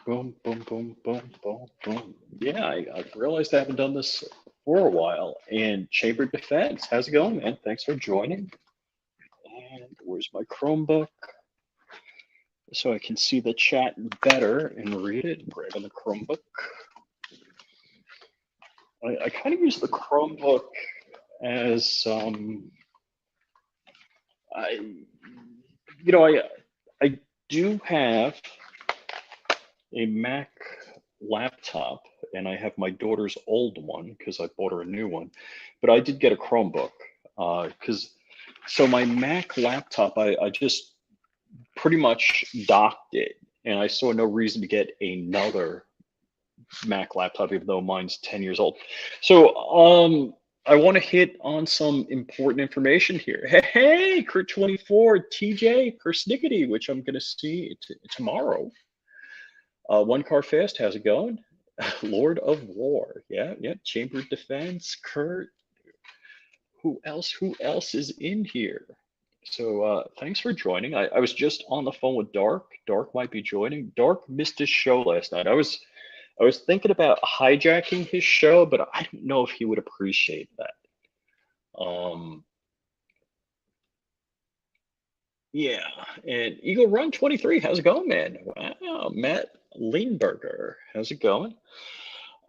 Boom, boom, boom, boom, boom, boom. Yeah, I realized I haven't done this for a while. And Chamber Defense, how's it going, man? Thanks for joining. And where's my Chromebook so I can see the chat better and read it? Grabbing the Chromebook. I kind of use the Chromebook as I I do have a Mac laptop, and I have my daughter's old one because I bought her a new one. But I did get a Chromebook because so my Mac laptop, I just pretty much docked it, and I saw no reason to get another Mac laptop, even though mine's 10 years old. So I want to hit on some important information here. Hey, Crit24, TJ, Persnickety, which I'm going to see tomorrow. One Car Fast, how's it going? Lord of War, yeah, yeah. Chamber of Defense, Kurt. Who else? Who else is in here? So thanks for joining. I was just on the phone with Dark. Dark might be joining. Dark missed his show last night. I was thinking about hijacking his show, but I don't know if he would appreciate that. Um, yeah, and Eagle Run 23, how's it going, man? Wow, Matt Leinberger, how's it going?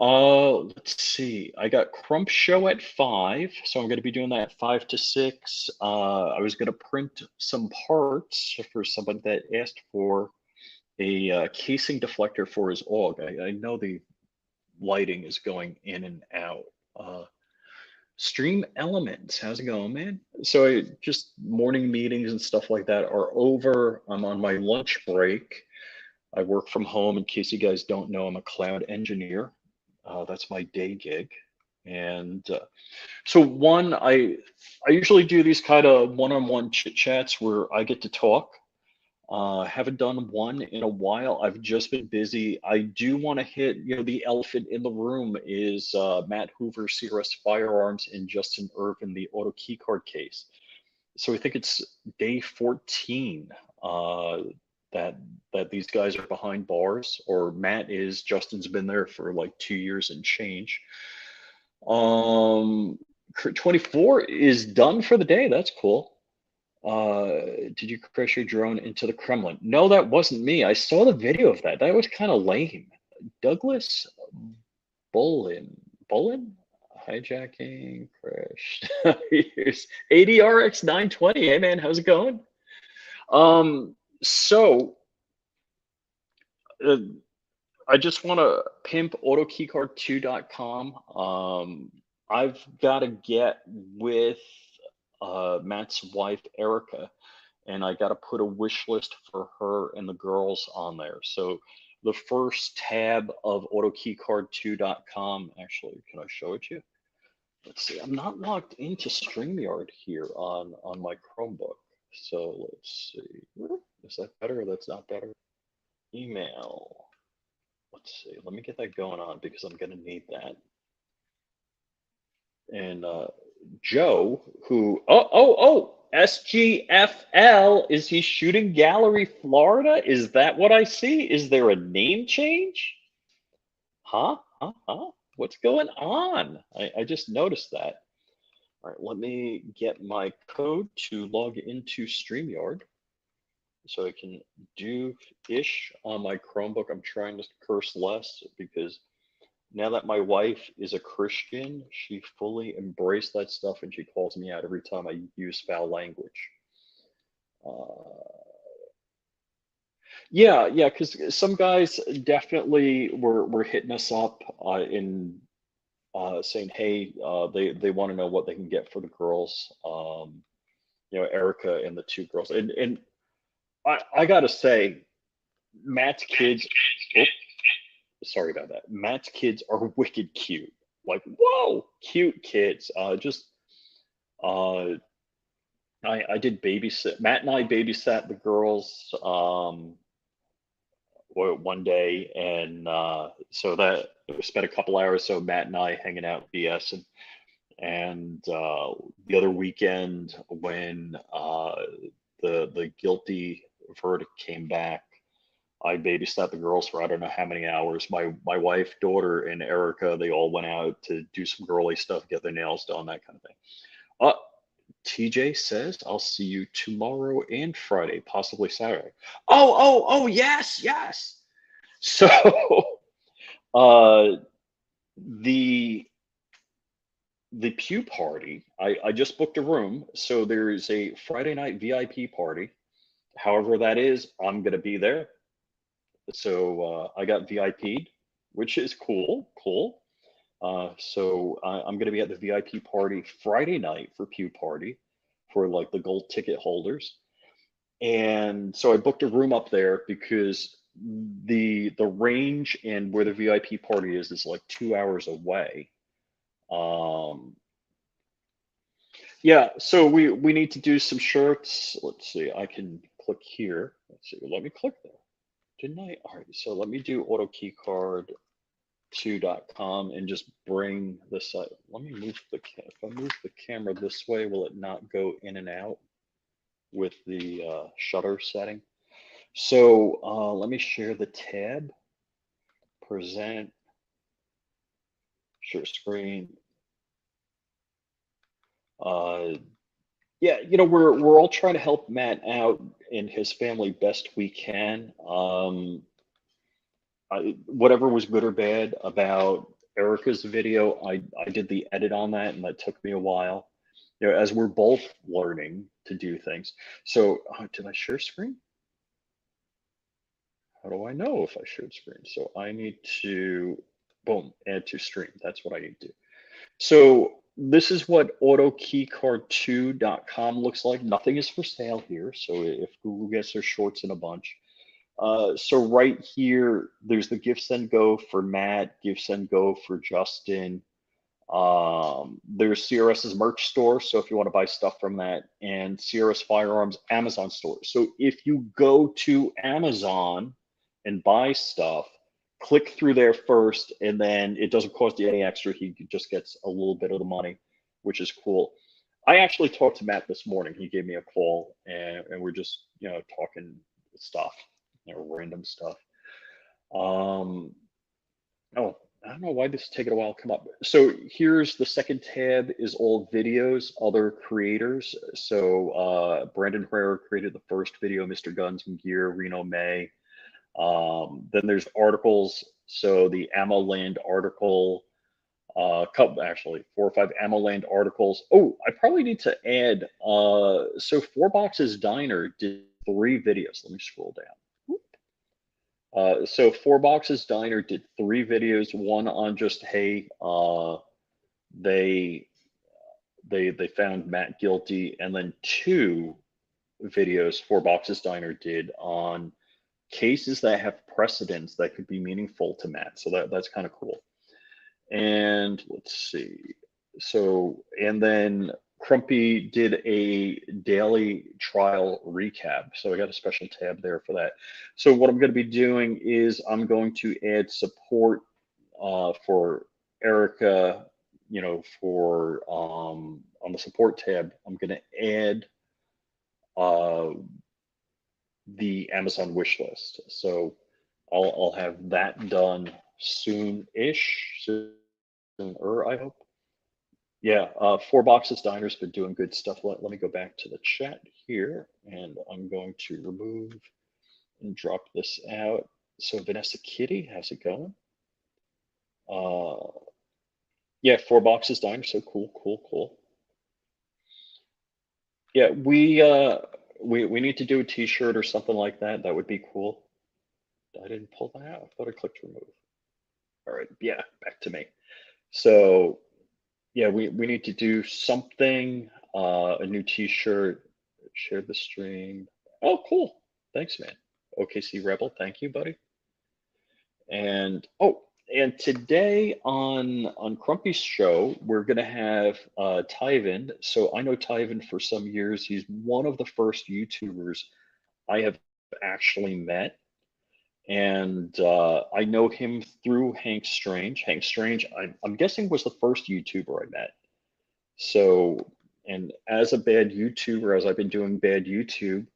Let's see. I got Crump Show at 5, so I'm going to be doing that 5 to 6. I was going to print some parts for someone that asked for a casing deflector for his AUG. I know the lighting is going in and out. Stream Elements, how's it going, man? So just morning meetings and stuff like that are over. I'm on my lunch break. I work from home. In case you guys don't know, I'm a cloud engineer. That's my day gig. And so I usually do these kind of one-on-one chit chats where I get to talk. Haven't done one in a while. I've just been busy. I do want to hit, the elephant in the room is Matt Hoover, CRS Firearms, and Justin Irvin, the auto keycard case. So I think it's day 14 that these guys are behind bars, or Matt is. Justin's been there for like 2 years and change. Um, 24 is done for the day. That's cool. Did you crash your drone into the Kremlin? No, that wasn't me. I saw the video of that. That was kind of lame. Douglas Bullen, hijacking, crashed. Here's ADRX 920. Hey man, how's it going? So uh, I just want to pimp autokeycard2.com. I've got to get with Matt's wife, Erica, and I got to put a wish list for her and the girls on there. So the first tab of autokeycard2.com, actually, can I show it to you? Let's see, I'm not logged into StreamYard here on my Chromebook. So let's see, is that better or that's not better? Email. Let's see, let me get that going on because I'm gonna need that. And Joe, who, SGFL, is he shooting Gallery, Florida? Is that what I see? Is there a name change? Huh? Huh? Huh? What's going on? I just noticed that. All right, let me get my code to log into StreamYard so I can do ish on my Chromebook. I'm trying to curse less because now that my wife is a Christian, she fully embraced that stuff and she calls me out every time I use foul language. Uh, yeah, yeah, because some guys definitely were hitting us up in saying, hey, they want to know what they can get for the girls. Erica and the two girls, and I gotta say, Matt's kids. Oh, sorry about that. Matt's kids are wicked cute. Like, whoa, cute kids. Just uh, I did babysit. Matt and I babysat the girls one day, and so that we spent a couple hours. So Matt and I hanging out BS and the other weekend when the guilty verdict came back, I babysat the girls for I don't know how many hours. My wife, daughter, and Erica, they all went out to do some girly stuff, get their nails done, that kind of thing. Uh, TJ says, I'll see you tomorrow and Friday, possibly Saturday. Oh, yes, yes. So uh, the the Pew Party, I just booked a room. So there's a Friday night VIP party. However that is, I'm going to be there. So I got VIP'd, which is cool, cool. So I'm going to be at the VIP party Friday night for Pew Party for like the gold ticket holders. And so I booked a room up there because the range and where the VIP party is like 2 hours away. Um, yeah, so we need to do some shirts. Let's see, I can click here. Let's see, let me click there. Didn't I? All right, so let me do autokeycard2.com and just bring this up. Let me move if I move the camera this way, will it not go in and out with the shutter setting? So let me share the tab, present, share screen. Yeah, we're all trying to help Matt out and his family best we can. Whatever was good or bad about Erica's video, I did the edit on that, and that took me a while. As we're both learning to do things. So, did I share screen? How do I know if I shared screen? So I need to, boom, add to stream. That's what I need to do. So this is what autokeycard2.com looks like. Nothing is for sale here. So if Google gets their shorts in a bunch. So right here, there's the Give Send Go for Matt, Give Send Go for Justin. There's CRS's merch store. So if you want to buy stuff from that, and CRS Firearms Amazon store. So if you go to Amazon and buy stuff, click through there first, and then it doesn't cost you any extra. He just gets a little bit of the money, which is cool. I actually talked to Matt this morning. He gave me a call, and we're just talking stuff, random stuff. Oh, I don't know why this is taking a while to come up. So here's the second tab is all videos, other creators. So Brandon Herrera created the first video, Mr. Guns and Gear, Reno May. Then there's articles. So the Ammo Land article, couple actually 4 or 5 Ammo Land articles. Oh, I probably need to add. So Four Boxes Diner did 3 videos. Let me scroll down. So Four Boxes Diner did 3 videos. One on just hey, they found Matt guilty, and then 2 videos Four Boxes Diner did on cases that have precedents that could be meaningful to Matt. So that's kind of cool. And let's see. So and then Crumpy did a daily trial recap. So I got a special tab there for that. So what I'm going to be doing is I'm going to add support for Erica, for on the support tab, I'm going to add the Amazon wish list. So I'll have that done soon-ish, sooner, I hope. Yeah, Four Boxes Diner's been doing good stuff. Let me go back to the chat here, and I'm going to remove and drop this out. So Vanessa Kitty, how's it going? Yeah, Four Boxes Diner, so cool, cool, cool. Yeah, we need to do a T-shirt or something like that. That would be cool. I didn't pull that out. I thought I clicked remove. All right, yeah, back to me. So yeah, we need to do something, a new T-shirt, share the stream. Oh, cool. Thanks, man. OKC Rebel, thank you, buddy. And and today on Crumpy's show, we're gonna have Tyven. So I know Tyven for some years. He's one of the first YouTubers I have actually met. And I know him through Hank Strange. Hank Strange, I'm guessing, was the first YouTuber I met. So, and as a bad YouTuber, as I've been doing bad YouTube,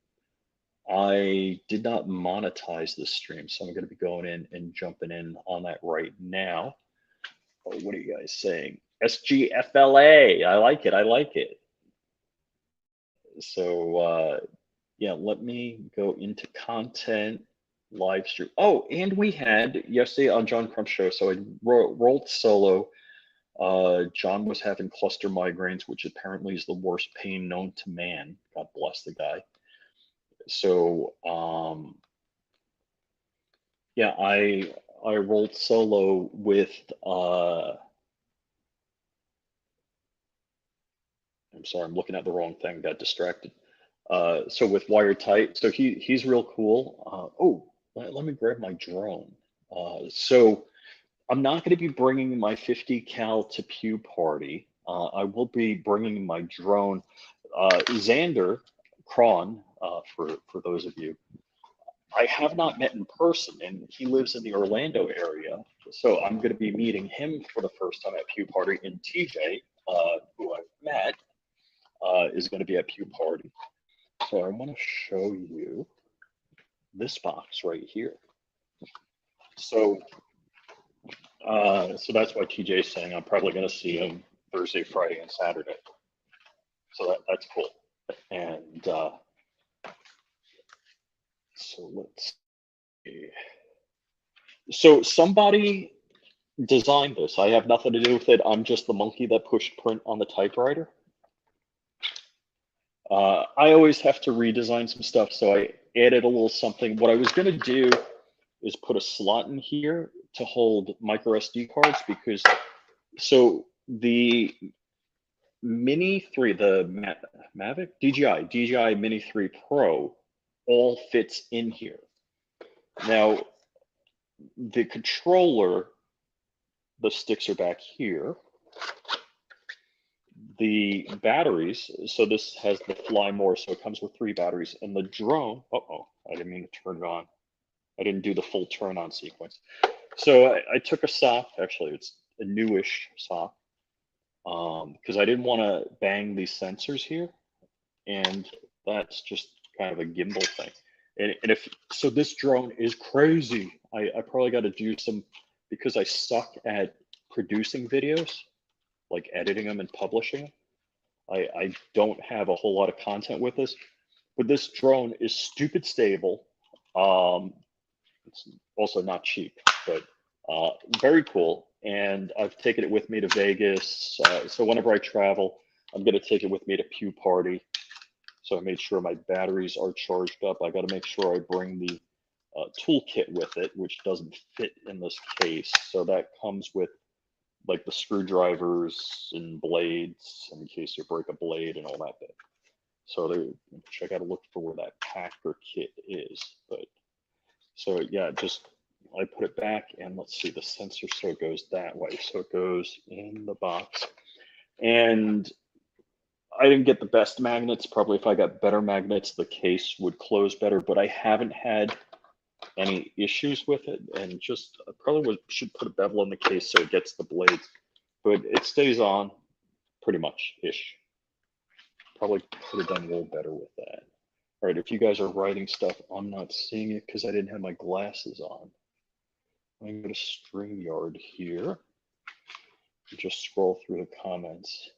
I did not monetize this stream, so I'm going to be going in and jumping in on that right now. Oh, what are you guys saying? SGFLA. I like it. I like it. So yeah, let me go into content live stream. Oh, and we had yesterday on John Crump show. So I rolled solo. John was having cluster migraines, which apparently is the worst pain known to man. God bless the guy. So yeah, I rolled solo with I'm sorry, I'm looking at the wrong thing, got distracted. So with Wired Tight, so he's real cool. Oh, let me grab my drone. So I'm not going to be bringing my 50 cal to Pew Party. I will be bringing my drone. Xander Cron, for those of you, I have not met in person, and he lives in the Orlando area. So I'm going to be meeting him for the first time at Pew Party. And TJ, who I've met, is going to be at Pew Party. So I want to show you this box right here. So, so that's why TJ is saying I'm probably going to see him Thursday, Friday, and Saturday. So that's cool. And so let's see. So somebody designed this. I have nothing to do with it. I'm just the monkey that pushed print on the typewriter. I always have to redesign some stuff, so I added a little something. What I was going to do is put a slot in here to hold micro SD cards, because so the Mini 3, the Mavic DJI Mini 3 Pro all fits in here. Now the controller, the sticks are back here. The batteries, so this has the Fly More, so it comes with 3 batteries. And the drone, I didn't mean to turn it on. I didn't do the full turn on sequence. So I took a sock, actually it's a newish sock, because I didn't want to bang these sensors here. And that's just kind of a gimbal thing. And if, so this drone is crazy. I probably got to do some, because I suck at producing videos, like editing them and publishing them. I don't have a whole lot of content with this, but this drone is stupid stable. It's also not cheap, but very cool. And I've taken it with me to Vegas. So whenever I travel, I'm going to take it with me to Pew Party. So I made sure my batteries are charged up. I got to make sure I bring the toolkit with it, which doesn't fit in this case. So that comes with like the screwdrivers and blades in case you break a blade and all that bit. So there, I got to look for where that packer kit is. But so yeah, just I put it back, and let's see, the sensor, so it goes that way. So it goes in the box. And I didn't get the best magnets. Probably if I got better magnets, the case would close better, but I haven't had any issues with it. And just I probably should put a bevel in the case so it gets the blades, but it stays on pretty much ish. Probably could have done a little better with that. All right, if you guys are writing stuff, I'm not seeing it because I didn't have my glasses on. I'm going to StreamYard here. Just scroll through the comments.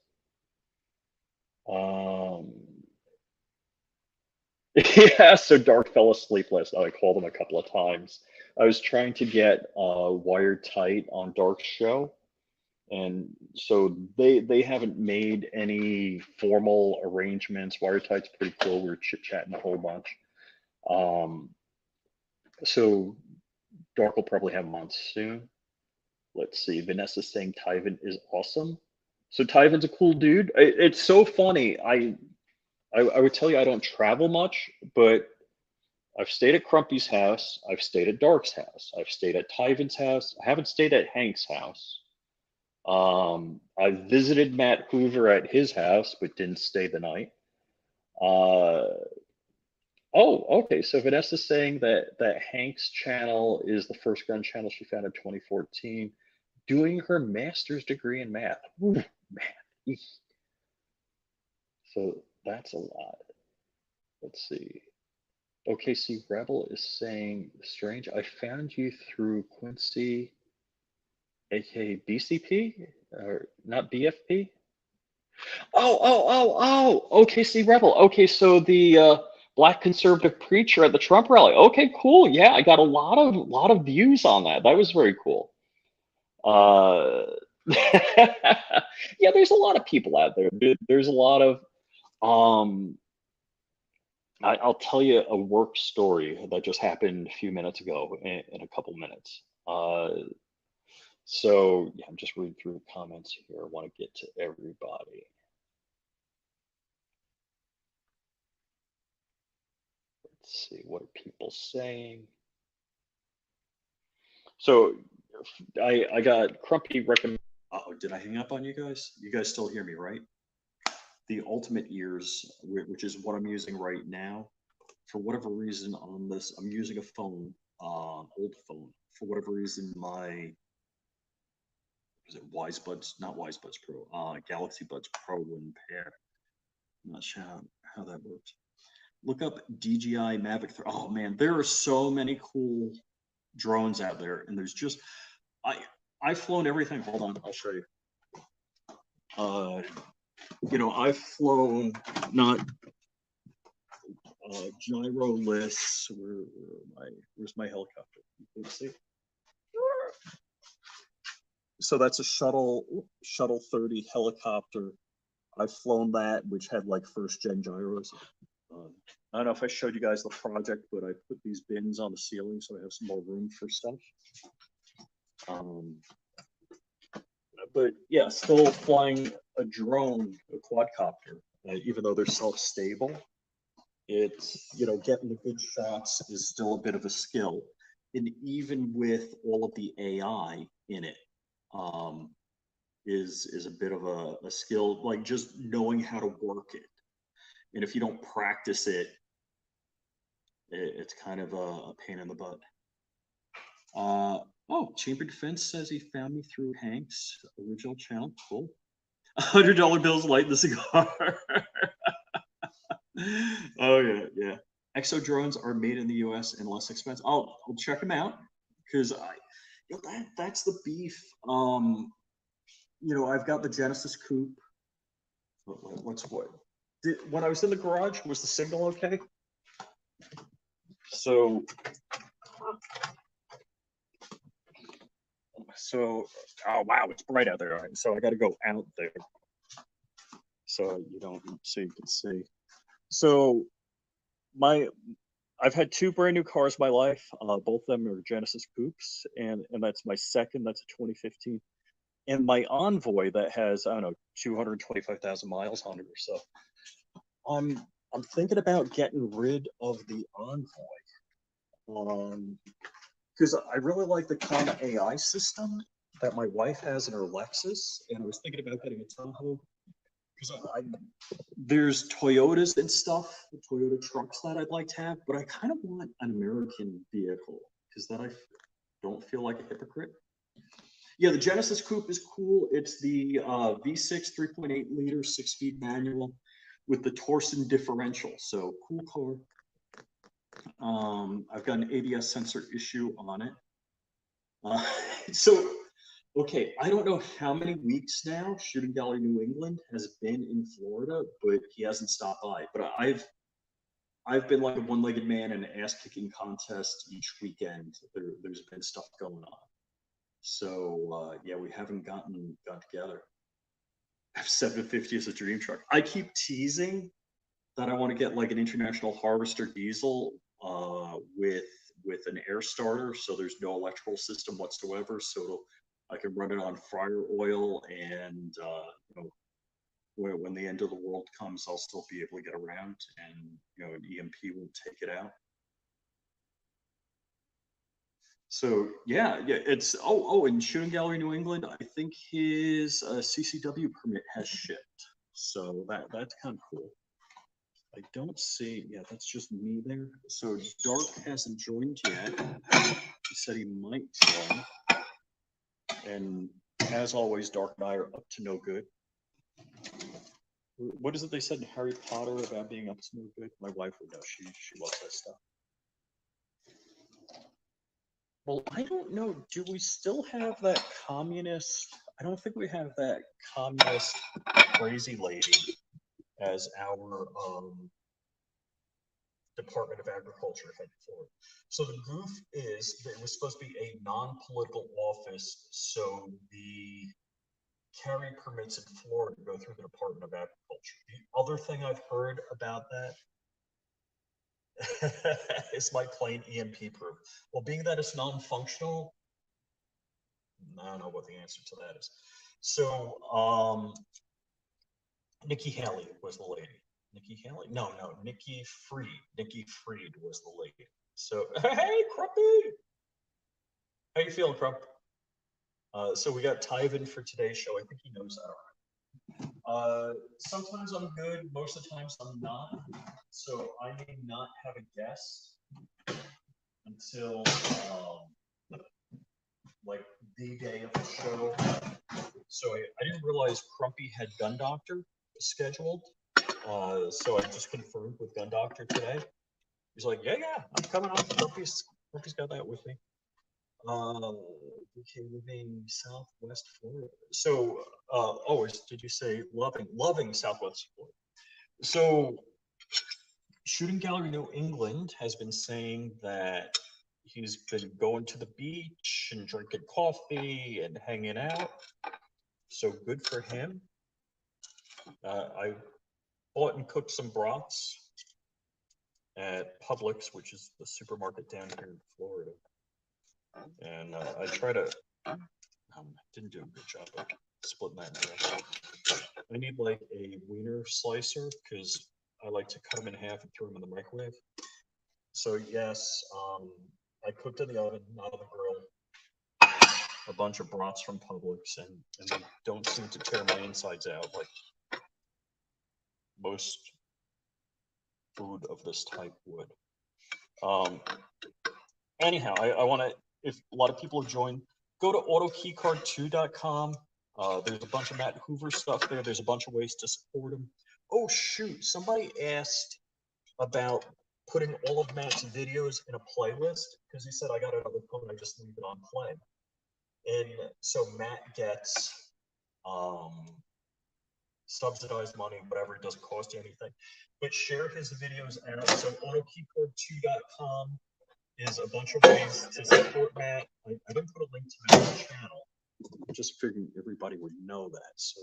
Yeah, so Dark fell asleep last night. I called him a couple of times. I was trying to get Wired Tight on Dark's show, and so they haven't made any formal arrangements. Wired Tight's pretty cool. We were chit-chatting a whole bunch. So Dark will probably have him on soon. Let's see. Vanessa's saying Tyven is awesome. So Tyven's a cool dude. It's so funny. I would tell you I don't travel much, but I've stayed at Crumpy's house. I've stayed at Dark's house. I've stayed at Tyven's house. I haven't stayed at Hank's house. I visited Matt Hoover at his house, but didn't stay the night. Oh, okay. So Vanessa's saying that Hank's channel is the first gun channel she found in 2014, doing her master's degree in math. Ooh, math. So that's a lot. Let's see. OKC Rebel is saying, strange, I found you through Quincy, aka BCP, or not BFP? Oh, OKC Rebel. Okay, so the black conservative preacher at the Trump rally. Okay, cool. Yeah, I got a lot of views on that. That was very cool. Uh, yeah, there's a lot of people out there. There's a lot of um I'll tell you a work story that just happened a few minutes ago in a couple minutes. So yeah, I'm just reading through the comments here. I want to get to everybody. Let's see, what are people saying? So I got Crumpy recommend. Oh, did I hang up on you guys? You guys still hear me, right? The Ultimate Ears, which is what I'm using right now. For whatever reason on this, I'm using a phone, old phone. For whatever reason, my is it Wise Buds, not Wise Buds Pro, Galaxy Buds Pro wouldn't pair. I'm not sure how that works. Look up DJI Mavic 3. Oh man, there are so many cool drones out there, and there's just I I've flown everything. Hold on, I'll show you. I've flown not gyroless. Where's my helicopter? You can see. So that's a shuttle 30 helicopter. I've flown that, which had like first gen gyros. I don't know if I showed you guys the project, but I put these bins on the ceiling so I have some more room for stuff. But yeah, still flying a drone, a quadcopter, even though they're self-stable. It's, getting the good shots is still a bit of a skill. And even with all of the AI in it, is a bit of a skill, like just knowing how to work it. And if you don't practice it, it's kind of a pain in the butt. Oh, Chamber Defense says he found me through Hank's original channel. Cool. $100 bills light the cigar. Oh yeah. Exo drones are made in the U.S. and less expensive. I'll check them out because that's the beef. I've got the Genesis coupe. When I was in the garage, was the signal okay? So oh wow, it's bright out there. All right, so I got to go out there so you can see. So I've had two brand new cars in my life. Both of them are Genesis coupes, and that's my second. That's a 2015, and my Envoy that has, I don't know, 225,000 miles on it or so. I'm thinking about getting rid of the Envoy, because I really like the Comma AI system that my wife has in her Lexus, and I was thinking about getting a Tahoe because there's Toyotas and stuff, Toyota trucks that I'd like to have, but I kind of want an American vehicle because then I don't feel like a hypocrite. Yeah, the Genesis Coupe is cool. It's the V6 3.8 liter 6-speed manual with the Torsen differential. So cool car. I've got an ABS sensor issue on it. Okay, I don't know how many weeks now Shooting Gallery New England has been in Florida, but he hasn't stopped by. But I've been like a one-legged man in an ass-kicking contest each weekend. There's been stuff going on. So yeah, we haven't gotten together. F750 is a dream truck. I keep teasing that I want to get like an International Harvester diesel with an air starter, so there's no electrical system whatsoever. So I can run it on fryer oil, and when the end of the world comes, I'll still be able to get around, and an EMP won't take it out. So yeah, it's and Shooting Gallery New England, I think his CCW permit has shipped, so that's kind of cool. I don't see, yeah, that's just me there. So Dark hasn't joined yet. He said he might join, and as always, Dark and I are up to no good. What is it they said in Harry Potter about being up to no good? My wife would know. She loves that stuff. Well, I don't know. Do we still have that communist? I don't think we have that communist crazy lady as our Department of Agriculture head for it. So the goof is that it was supposed to be a non-political office, so the carry permits in Florida go through the Department of Agriculture. The other thing I've heard about that is my plain EMP proof. Well, being that it's non-functional, I don't know what the answer to that is. So, Nikki Haley was the lady. Nikki Haley? No, Nikki Fried. Nikki Fried was the lady. So, hey, Crumpy! How you feeling, Crump? So we got Tyven for today's show. I think he knows that already. Sometimes I'm good, most of the times I'm not. So I may not have a guest until like the day of the show. So I didn't realize Crumpy had Gun Doctor scheduled. So I just confirmed with Gun Doctor today. He's like, yeah, I'm coming on. Crumpy's got that with me. Okay, living Southwest Florida. So, did you say loving Southwest Florida? So, Shooting Gallery New England has been saying that he's been going to the beach and drinking coffee and hanging out. So good for him. I bought and cooked some brats at Publix, which is the supermarket down here in Florida. And I try to, didn't do a good job of splitting that in half. I need like a wiener slicer because I like to cut them in half and throw them in the microwave. So yes, I cooked in the oven, not on the grill. A bunch of brats from Publix, and they don't seem to tear my insides out like most food of this type would. Anyhow, I want to, if a lot of people have joined, go to autokeycard2.com. There's a bunch of Matt Hoover stuff there. There's a bunch of ways to support him. Oh, shoot. Somebody asked about putting all of Matt's videos in a playlist because he said, I got another phone. I just leave it on play. And so Matt gets subsidized money, whatever. It doesn't cost you anything. But share his videos out. So autokeycard2.com is a bunch of ways to support Matt. I didn't put a link to Matt's channel. I just figured everybody would know that, so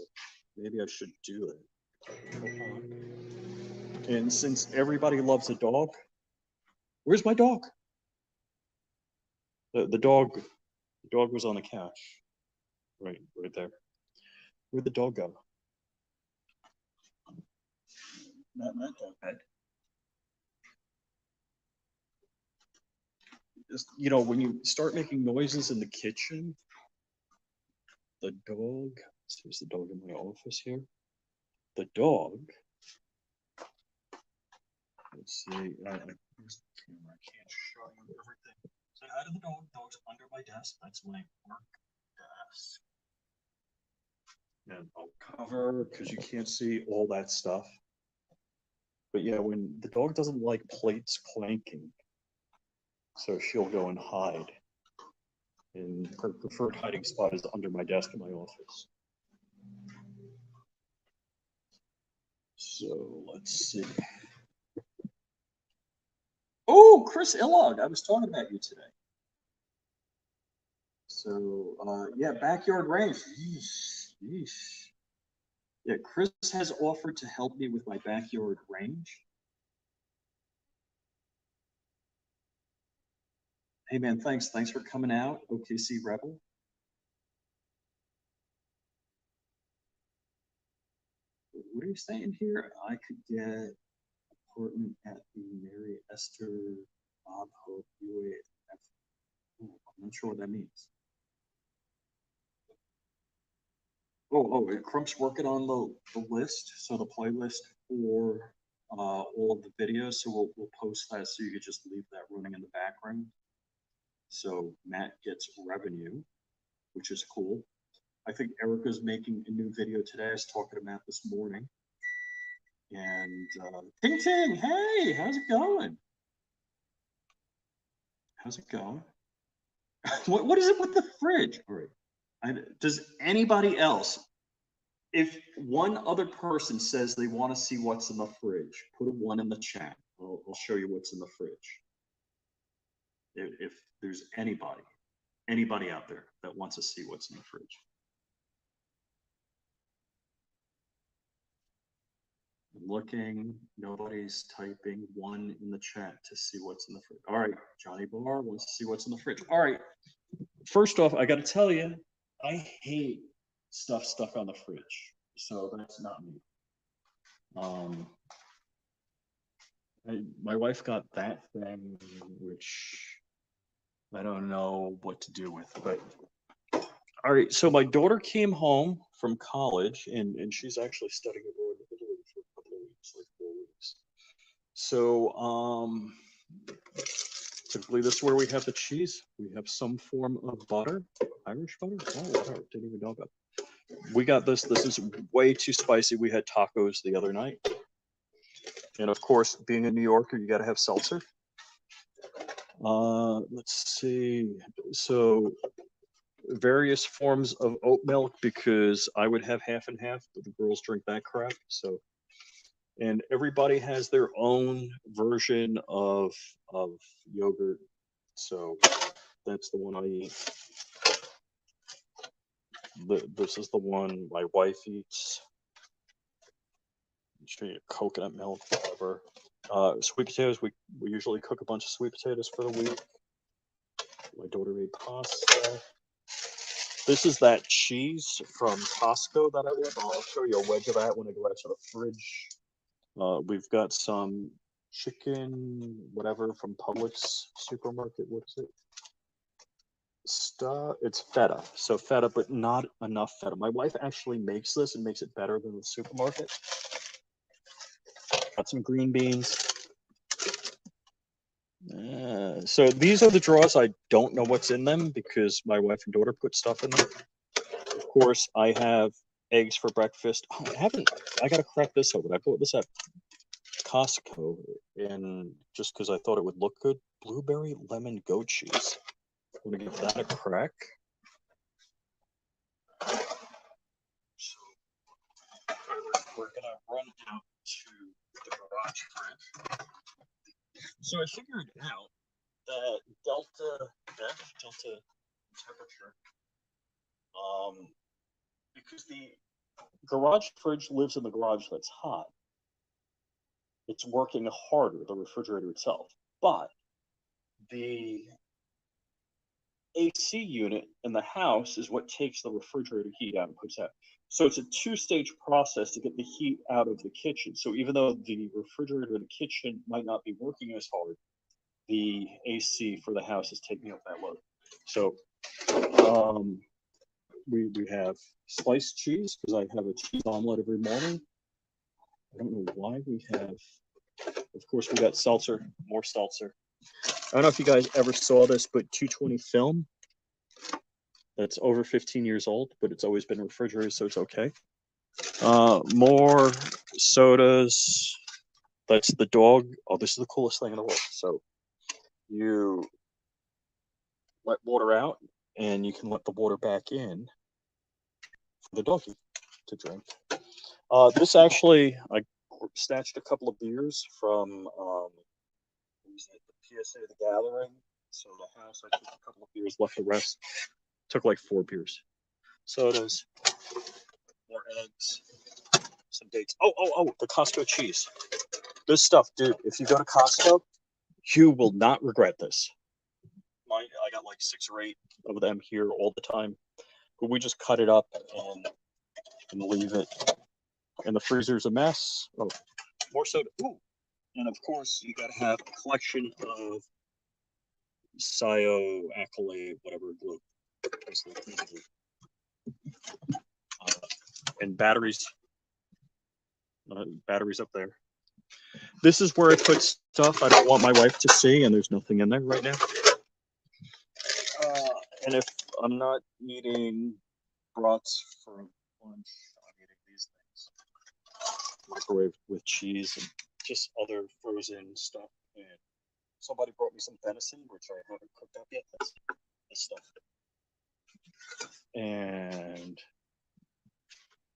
maybe I should do it. And since everybody loves a dog, where's my dog? The dog was on the couch, right there. Where'd the dog go? Not dog bed. Just, when you start making noises in the kitchen, the dog, there's the dog in my office here. The dog, let's see, here's the camera, I can't show you everything. So how did the dog's under my desk? That's my work desk. And I'll cover because you can't see all that stuff. But yeah, when the dog doesn't like plates clanking, so she'll go and hide. And her preferred hiding spot is under my desk in my office. So let's see. Oh, Chris Illog, I was talking about you today. So yeah, backyard range. Yeesh. Yeah, Chris has offered to help me with my backyard range. Hey man, thanks for coming out, OKC Rebel. What are you saying here? I could get an apartment at the Mary Esther Bob Hope UAF. Oh, I'm not sure what that means. Oh, Crump's working on the list, so the playlist for all of the videos. So we'll post that so you could just leave that running in the background. So Matt gets revenue, which is cool. I think Erica's making a new video today. I was talking to Matt this morning. And Ting Ting, hey, how's it going? How's it going? What is it with the fridge? All right. Does anybody else, if one other person says they want to see what's in the fridge, put a one in the chat. I'll show you what's in the fridge. If there's anybody out there that wants to see what's in the fridge. I'm looking, nobody's typing one in the chat to see what's in the fridge. All right, Johnny Barr wants to see what's in the fridge. All right, first off, I got to tell you, I hate stuff stuck on the fridge, so that's not me. My wife got that thing, which I don't know what to do with, but all right. So my daughter came home from college, and she's actually studying abroad in Italy for a couple of weeks, like 4 weeks. So typically this is where we have the cheese. We have some form of butter, Irish butter. Oh, whatever. Didn't even know about it. We got this. This is way too spicy. We had tacos the other night. And of course, being a New Yorker, you got to have seltzer. Let's see. So various forms of oat milk, because I would have half and half, but the girls drink that crap. So, and everybody has their own version of yogurt. So that's the one I eat. This is the one my wife eats. Show you coconut milk, whatever. Sweet potatoes, we usually cook a bunch of sweet potatoes for the week. My daughter made pasta. This is that cheese from Costco that I love. I'll show you a wedge of that when I go out to the fridge. We've got some chicken, whatever, from Publix supermarket. What is it? It's feta. So feta, but not enough feta. My wife actually makes this and makes it better than the supermarket. Got some green beans. So these are the drawers. I don't know what's in them because my wife and daughter put stuff in them. Of course, I have eggs for breakfast. Oh, I gotta crack this open. I bought this at Costco, and just because I thought it would look good. Blueberry lemon goat cheese. I'm gonna give that a crack. So we're gonna run out to the garage fridge. So I figured out that delta temperature, because the garage fridge lives in the garage that's hot, it's working harder, the refrigerator itself, but the AC unit in the house is what takes the refrigerator heat out and puts out. So it's a two-stage process to get the heat out of the kitchen. So even though the refrigerator in the kitchen might not be working as hard, the AC for the house is taking up that load. So we have sliced cheese because I have a cheese omelet every morning. I don't know why we have. Of course, we got seltzer, more seltzer. I don't know if you guys ever saw this, but 220 film. That's over 15 years old, but it's always been refrigerated, so it's okay. More sodas. That's the dog. Oh, this is the coolest thing in the world. So you let water out, and you can let the water back in for the doggy to drink. This actually, I snatched a couple of beers from the PSA The Gathering. So the house, I took a couple of beers, left the rest. Took like 4 beers. Sodas, more eggs, some dates. Oh, the Costco cheese. This stuff, dude, if you go to Costco, you will not regret this. I got like 6 or 8 of them here all the time. But we just cut it up and leave it. And the freezer's a mess. Oh, more soda. Ooh. And of course, you got to have a collection of Accolade, whatever glue. And batteries. Batteries up there. This is where I put stuff I don't want my wife to see, and there's nothing in there right now. And if I'm not eating brats for lunch, I'm eating these things. Microwave with cheese and just other frozen stuff. And somebody brought me some venison, which I haven't cooked up yet. this stuff. And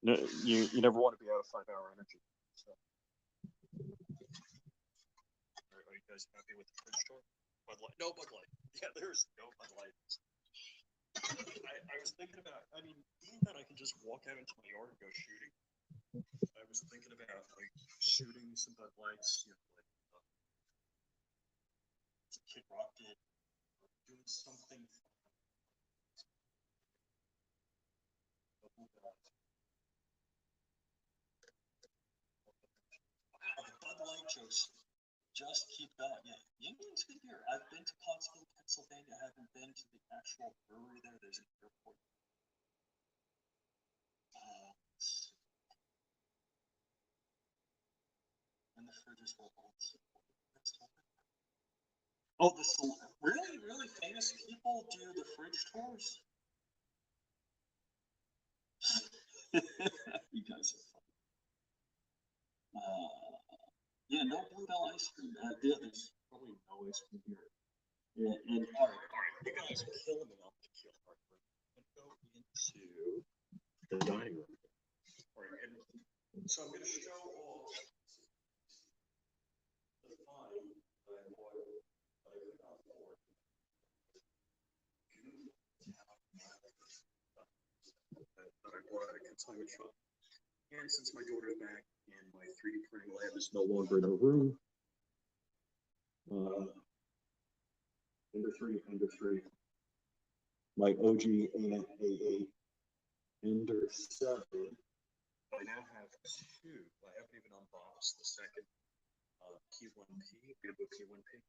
no, you never want to be out of 5-hour energy. So. Are you guys happy with the fridge tour? Bud Light? No Bud Light. Yeah, there's no Bud Light. I was thinking about, I mean, being that I can just walk out into my yard and go shooting, I was thinking about like shooting some Bud Lights, you know, like Kid Rock did, or doing something. Wow, the Bud Light jokes just keep going. Yeah, Union's good here. I've been to Pottsville, Pennsylvania. I haven't been to the actual brewery there. There's an airport. And the fridges were old. Oh, really, really famous people do the fridge tours? You guys are funny. Yeah, no Blue Bell ice cream. Yeah, there's probably no ice cream here. Yeah, and all right, you guys are killing me off the kill part. And go into the dining room. All right, and so I'm going to show all the fun that I bought for that I bought at a consignment shop. And since my daughter's back and my 3D printing lab is no longer in her room, Ender 3, my OG AA Ender 7. I now have 2. I haven't even unboxed the second P1P, Bamboo P1P.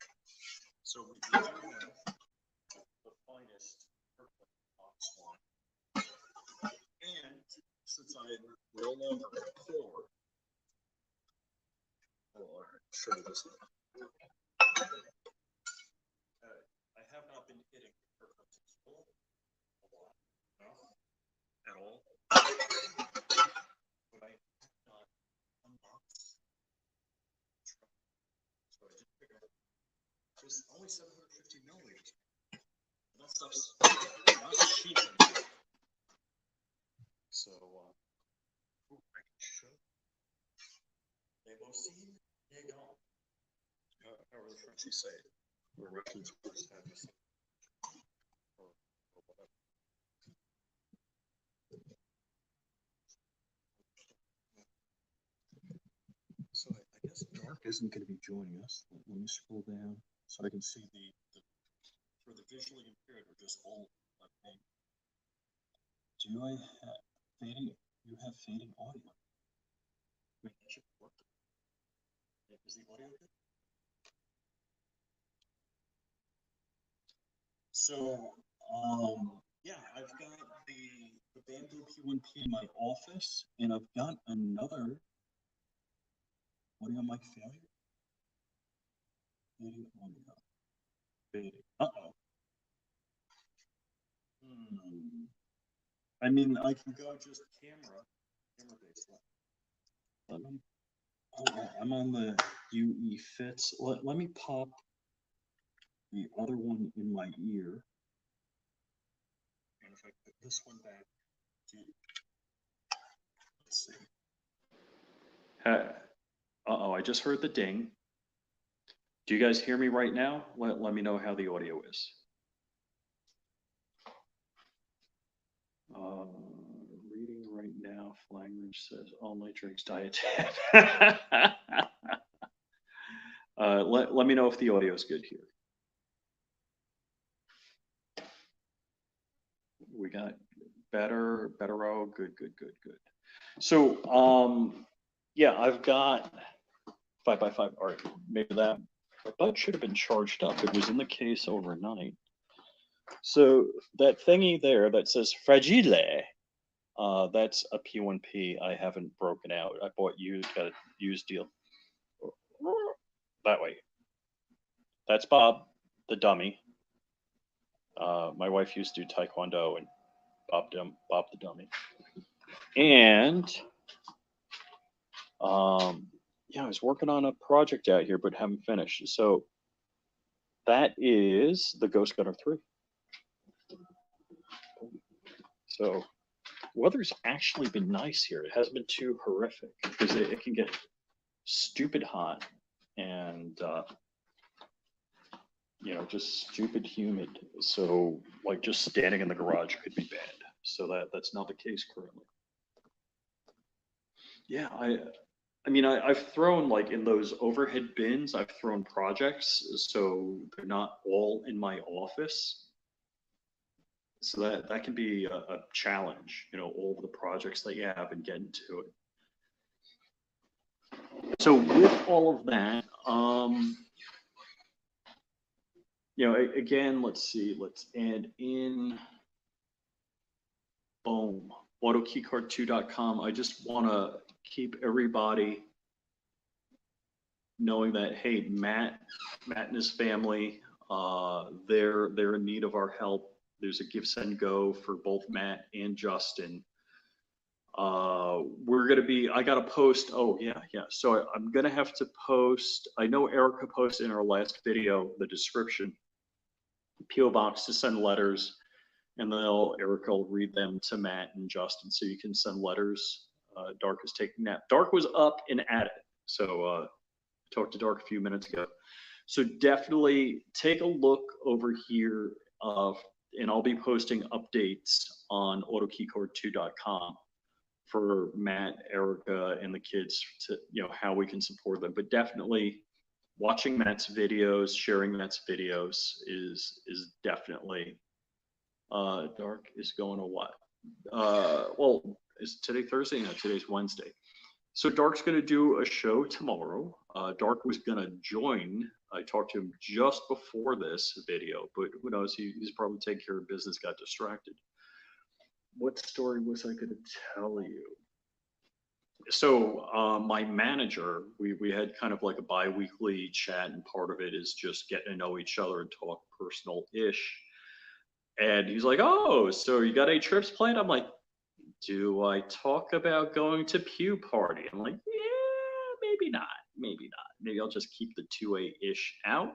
So we do have the finest purple box one. And since I'm no longer poor, I'll show you this now. I have not been hitting the purple tool a lot, no, at all. But I have not unboxed. So I just figured out there's only 750 milliliters. That stuff's not cheap anymore. So, I can show. However the French say it, or Russians would have this, or whatever. So I guess Dark isn't going to be joining us. Let me scroll down so I can see for the visually impaired or just old. Okay. Do I have fading? You have fading audio. Wait, that should work. Is the audio good? So, yeah, I've got the Bamboo P1P in my office, and I've got another audio mic failure. Fading audio. Fading. Uh-oh. I mean, I can go just camera-based. I'm on the UE Fits. Let me pop the other one in my ear. And if I put this one back, let's see. Uh-oh, I just heard the ding. Do you guys hear me right now? Let me know how the audio is. Reading right now, Flangridge says only drinks diet. Let me know if the audio is good here. We got better, oh, good. So, yeah, I've got 5x5. All right, maybe that. My bud should have been charged up. It was in the case overnight. So that thingy there that says fragile, that's a P1P I haven't broken out. I bought used, got a used deal. That way. That's Bob, the dummy. My wife used to do Taekwondo, and Bob the dummy. And yeah, I was working on a project out here, but haven't finished. So that is the Ghost Gunner 3. So weather's actually been nice here. It hasn't been too horrific because it can get stupid hot and you know, just stupid humid. So like just standing in the garage could be bad. So that's not the case currently. Yeah, I mean, I've thrown like in those overhead bins, I've thrown projects, so they're not all in my office. So that can be a challenge, you know, all the projects that you have and getting to it. So with all of that, you know, again, let's see, let's add in, boom, autokeycard2.com. I just want to keep everybody knowing that, hey, Matt and his family, they're in need of our help. There's a Give Send Go for both Matt and Justin. We're gonna be, I gotta post, oh yeah. So I'm gonna have to post, I know Erica posted in our last video, the description, PO box to send letters, and then Erica will read them to Matt and Justin, so you can send letters. Dark is taking that. Dark was up and at it, so talked to Dark a few minutes ago. So definitely take a look over here, and I'll be posting updates on autokeycard2.com for Matt, Erica, and the kids to, you know, how we can support them. But definitely watching Matt's videos, sharing Matt's videos is definitely, Dark is going to what? Well, is today Thursday? No, today's Wednesday. So Dark's going to do a show tomorrow. Dark was going to join. I talked to him just before this video, but who knows? He's probably taking care of business, got distracted. What story was I going to tell you? So my manager, we had kind of like a bi-weekly chat, and part of it is just getting to know each other and talk personal-ish. And he's like, oh, so you got any trips planned? I'm like, do I talk about going to Pew Party? I'm like, yeah, maybe not. Maybe I'll just keep the 2A-ish out.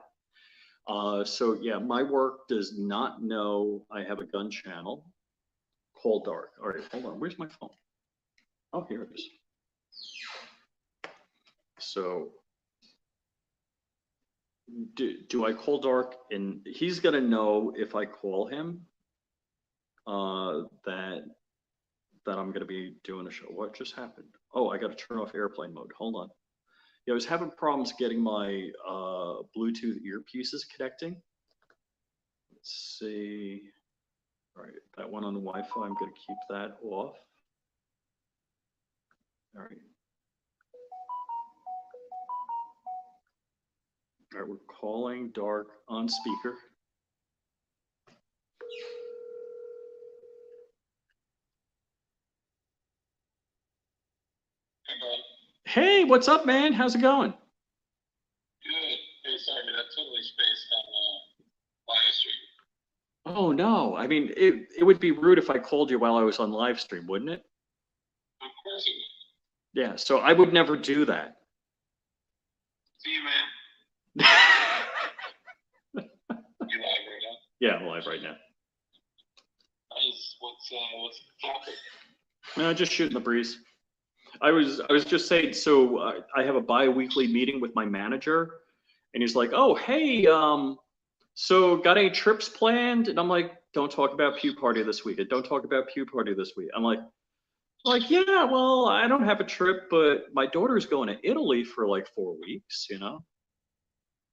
So yeah, my work does not know I have a gun channel called Dark. All right, hold on. Where's my phone? Oh, here it is. So do I call Dark? And he's gonna know if I call him that I'm gonna be doing a show. What just happened? Oh, I gotta turn off airplane mode. Hold on. Yeah, I was having problems getting my Bluetooth earpieces connecting. Let's see. All right, that one on the Wi-Fi, I'm gonna keep that off. All right. All right, we're calling Dark on speaker. Hey, what's up, man? How's it going? Good. Hey, sorry, I totally spaced on live stream. Oh no, I mean it would be rude if I called you while I was on live stream, wouldn't it? Of course it would. Yeah, so I would never do that. See you, man. You live right now? Yeah, I'm live right now. Nice. What's the topic? No, just shooting the breeze. I was just saying, so I have a bi-weekly meeting with my manager, and he's like, oh, hey, so got any trips planned? And I'm like, don't talk about Pew Party this week. Don't talk about Pew Party this week. I'm like, yeah, well, I don't have a trip, but my daughter's going to Italy for like 4 weeks, you know,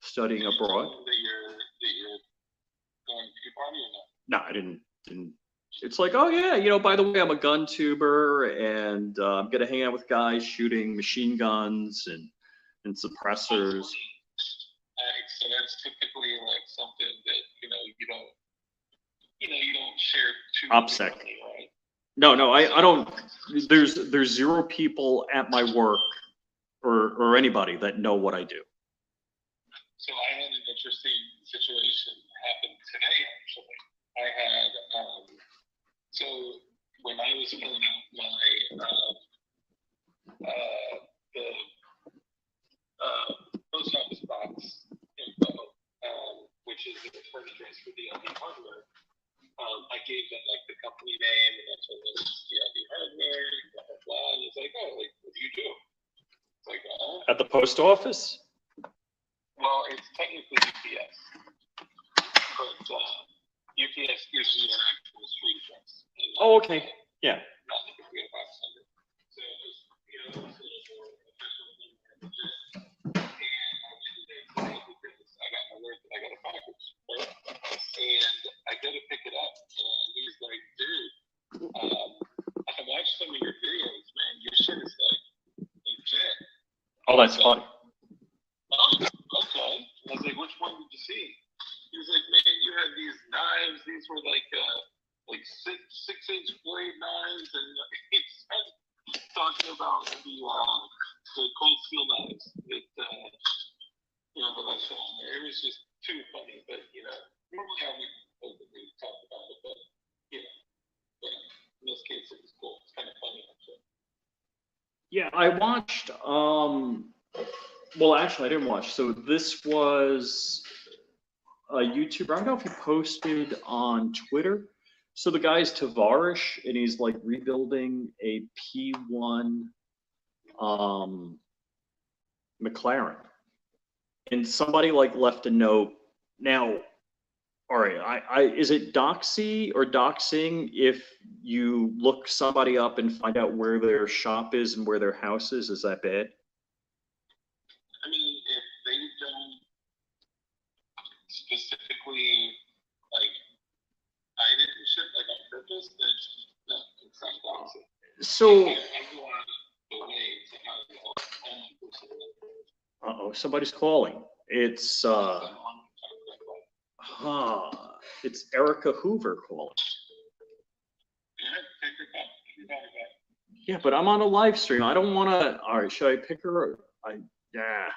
studying abroad. That you're going to Pew Party or not? No, I didn't. It's like, oh yeah, you know, by the way, I'm a gun tuber, and I'm gonna hang out with guys shooting machine guns and suppressors. So that's typically like something that you don't share too OPSEC. frequently, right? No, I don't. There's zero people at my work or anybody that know what I do. So I had an interesting situation happen today, actually. I had, so when I was filling out the post office box info, which is the return address for the LD hardware, I gave them like the company name, and I told At the post office? Well, it's technically UPS, but UPS gives you an actual street address. Oh, okay. Yeah. Not like a PO box number. So it was, you know, it's a little more official than just. And I went there today because I got an alert that I got a package, right? And I go to pick it up, and he's like, "Dude, I watched some of your videos, man. Your shit is like legit." Oh, that's funny. Oh, okay. I was like, "Which one did you see?" He was like, "Man, you had these knives. These were like 6-inch blade knives," and he started talking about the cold steel knives that you know that I saw on there. It was just too funny, but you know, normally I wouldn't openly talk about it, but you know, but in this case, it was cool. It's kind of funny, actually. Yeah, I watched, well, actually, I didn't watch. So this was a YouTuber. I don't know if he posted on Twitter. So the guy's Tavarish, and he's like rebuilding a P1 McLaren. And somebody like left a note. Now, all right, is it doxy or doxing if you look somebody up and find out where their shop is and where their house is? Is that bad? I mean, if they don't specifically like hide it and shit like on purpose, then no, it's not toxic. So, I go out the way to have the only person. uh-oh, somebody's calling. It's it's Erica Hoover calling. Yeah, but I'm on a live stream. I don't want to. All right, should I pick her? Yeah.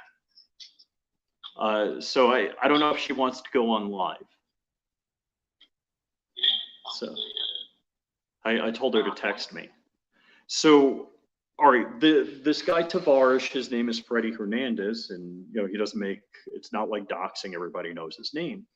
So I don't know if she wants to go on live. So I told her to text me. So, all right, this guy Tavarish, his name is Freddie Hernandez, and you know he doesn't make. It's not like doxing. Everybody knows his name.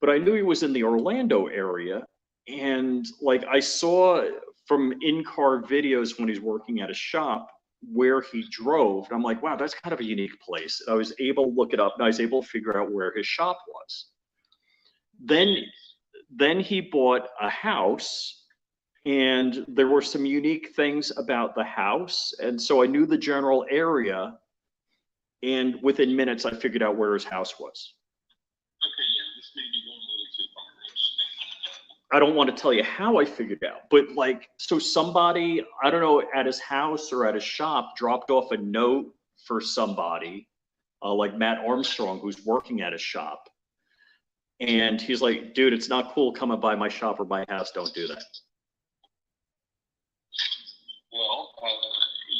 But I knew he was in the Orlando area, and like I saw from in-car videos when he's working at a shop where he drove, and I'm like, wow, that's kind of a unique place. And I was able to look it up, and I was able to figure out where his shop was. Then he bought a house, and there were some unique things about the house, and so I knew the general area, and within minutes I figured out where his house was. I don't want to tell you how I figured out, but like, so somebody, I don't know, at his house or at his shop dropped off a note for somebody, like Matt Armstrong, who's working at his shop. And he's like, dude, it's not cool coming by my shop or my house. Don't do that. Well,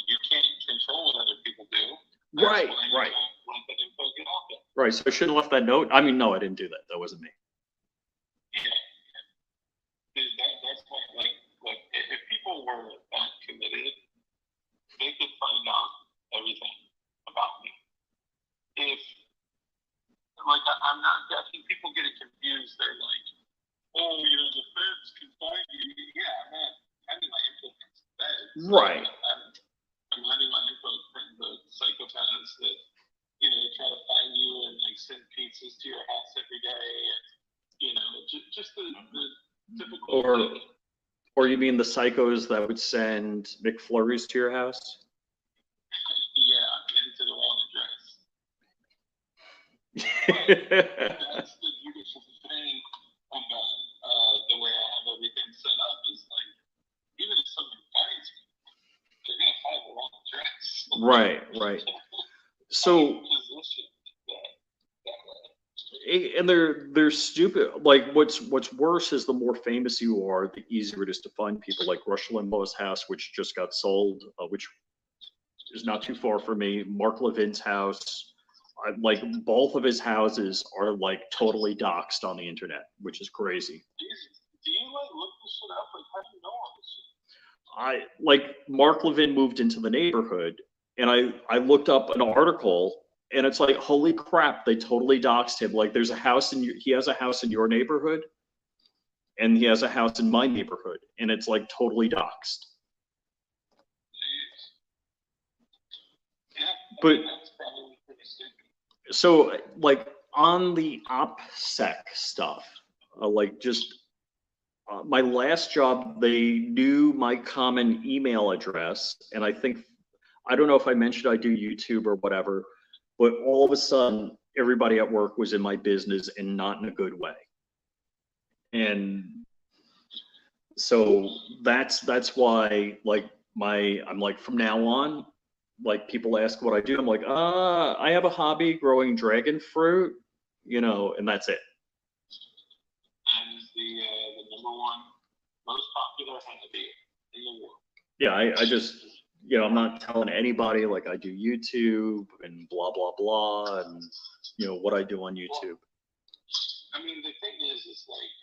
you can't control what other people do. Right, right. Right, so I shouldn't have left that note. I mean, no, I didn't do that. That wasn't me. Yeah. That's why, like, if people were that committed, they could find out everything about me. If, like, I'm not, I think people get it confused. They're like, oh, you know, the feds can find you. Yeah, I'm not handing my info from the feds. Right. I'm handing my info from the psychopaths that, you know, try to find you and, like, send pizzas to your house every day. And, you know, just the typical. Or you mean the psychos that would send McFlurries to your house? Yeah, and to the wrong address. That's the beautiful thing about the way I have everything set up is like, even if someone finds me, they're gonna find the wrong address. Right, right. So, and they're stupid. Like what's worse is the more famous you are, the easier it is to find people. Like Rush Limbaugh's house, which just got sold, which is not too far from me. Mark Levin's house, like both of his houses are like totally doxed on the internet, which is crazy. Do you like look this shit up? Like, how do you know all this shit? Like Mark Levin moved into the neighborhood, and I looked up an article. And it's like, holy crap, they totally doxed him. Like there's a house he has a house in your neighborhood and he has a house in my neighborhood and it's like totally doxed. Yeah, But that's So, like on the OPSEC stuff, like just my last job, they knew my common email address, and I don't know if I mentioned I do YouTube or whatever, but all of a sudden, everybody at work was in my business and not in a good way. And so that's why like I'm like from now on, like people ask what I do, I'm like, I have a hobby growing dragon fruit, and that's it. That is the number one most popular hobby in the world. Yeah, I just I'm not telling anybody like I do YouTube and blah blah blah and what I do on YouTube. I mean, the thing is like,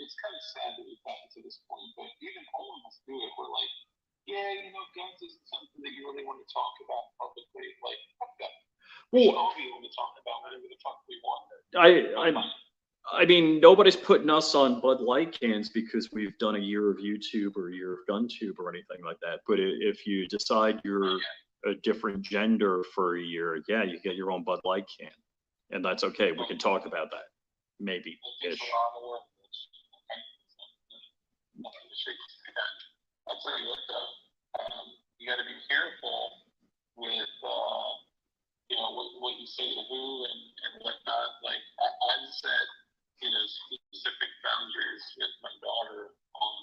it's kind of sad that we've gotten to this point, but even all of us do it. We're like, yeah, guns isn't something that you really want to talk about publicly. Like, fuck that. We should all be able to talk about whatever the fuck we want. I mean, nobody's putting us on Bud Light cans because we've done a year of YouTube or a year of GunTube or anything like that. But if you decide you're a different gender for a year, yeah, you get your own Bud Light can, and that's okay. We can talk about that. Maybe ish. I'll tell you what though, you got to be careful with what you say to who and whatnot. Like I've set specific boundaries with my daughter on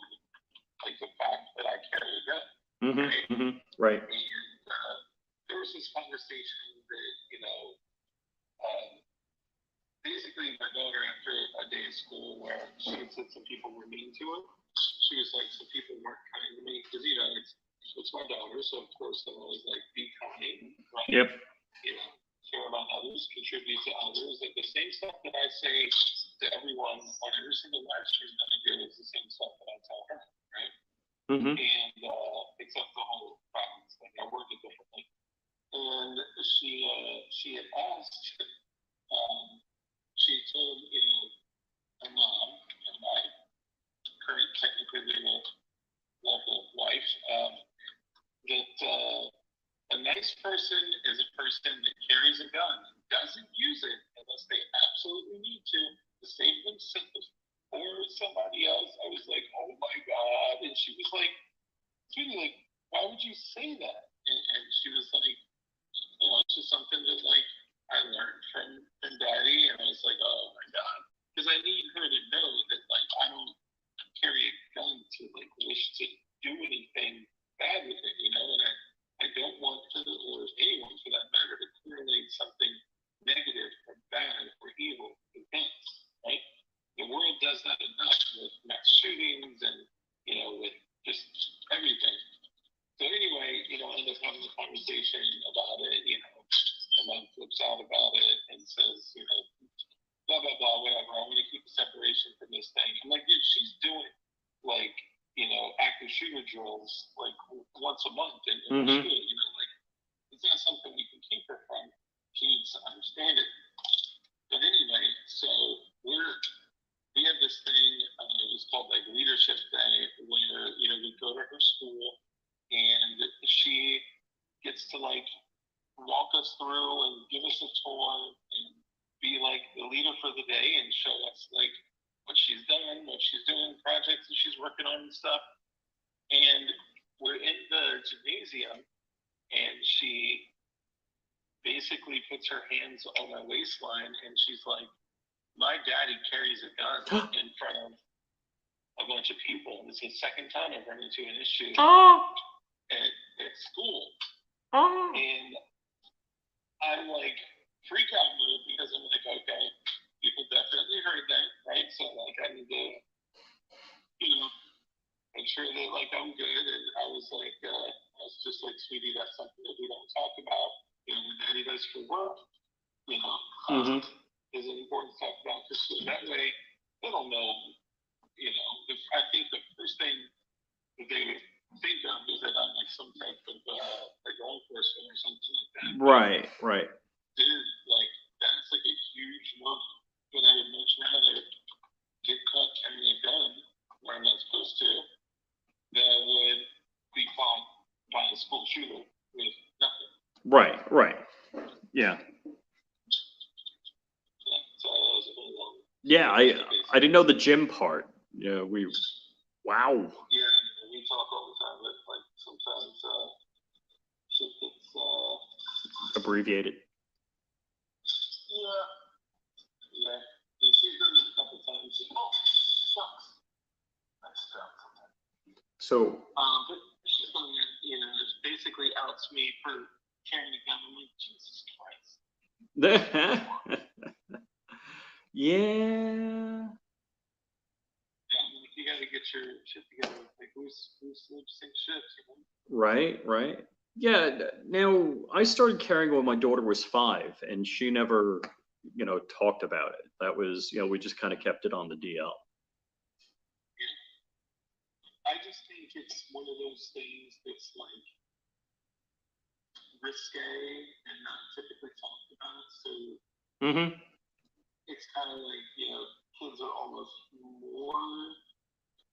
like the fact that I carry a gun. Right? Mm-hmm. Right. And there was this conversation that basically my daughter, after a day of school where she had said some people were mean to her, she was like, some people weren't kind to me because it's my daughter, so of course I'm always like, be kind, right? Yep. Care about others, contribute to others. Like the same stuff that I say to everyone on every single live stream that I do is the same stuff that I tell her, right? Mm-hmm. And except the whole balance thing, I word it differently. And she had asked, she told my mom and my current technically legal local wife that a nice person is a person that carries a gun, doesn't use it unless they absolutely need to save themselves or somebody else. I was like, oh my God. And she was like, sweetie, like, why would you say that? And she was like, it's just something that like I learned from daddy. And I was like, oh my God. Because I need her to know that like I don't carry a gun to like wish to do anything bad with it, and I don't want to, or anyone for that matter, to correlate something negative or bad or evil with guns, right? The world does that enough with mass shootings and, with just everything. So anyway, I end up having a conversation about it, and then flips out about it and says, blah, blah, blah, whatever. I want to keep a separation from this thing. I'm like, dude, she's doing like, active shooter drills like once a month and Mm-hmm. like it's not something we can keep her from. She needs to understand it. But anyway, so we have this thing, it was called like Leadership Day, where we go to her school and she gets to like walk us through and give us a tour and be like the leader for the day and show us like what she's done, what she's doing, projects that she's working on and stuff. And we're in the gymnasium and she basically puts her hands on my waistline and she's like, my daddy carries a gun in front of a bunch of people. This is the second time I've run into an issue at school. And I'm like freak out mode because I'm like, okay, people definitely heard that, right? So like I need to, make sure that like I'm good. And I was just like, sweetie, that's something that we don't talk about. What daddy does for work, isn't important to talk about. Because that way they don't know, I think the first thing that they would think of is that I'm like some type of like law enforcement or something like that. Right. Dude, like that's like a huge no. But I would much rather get caught carrying a gun where I'm not supposed to than would be caught by a school shooter with nothing. Right. Yeah. Yeah, I didn't know the gym part. Yeah, wow. Yeah, and we talk all the time, but like sometimes shit gets Abbreviated. yeah. Yeah. And she's done it a couple times. Oh, shucks. Nice job. So But she's going to, basically outs me for carrying a gun. I'm like, Jesus Christ. yeah. You got to get your shit together. Like, who's sync ships, Right, right. Yeah. Now I started carrying when my daughter was 5, and she never, talked about it. That was, we just kind of kept it on the DL. I just think it's one of those things that's like risque and not typically talked about. So Mm-hmm. it's kind of like, kids are almost more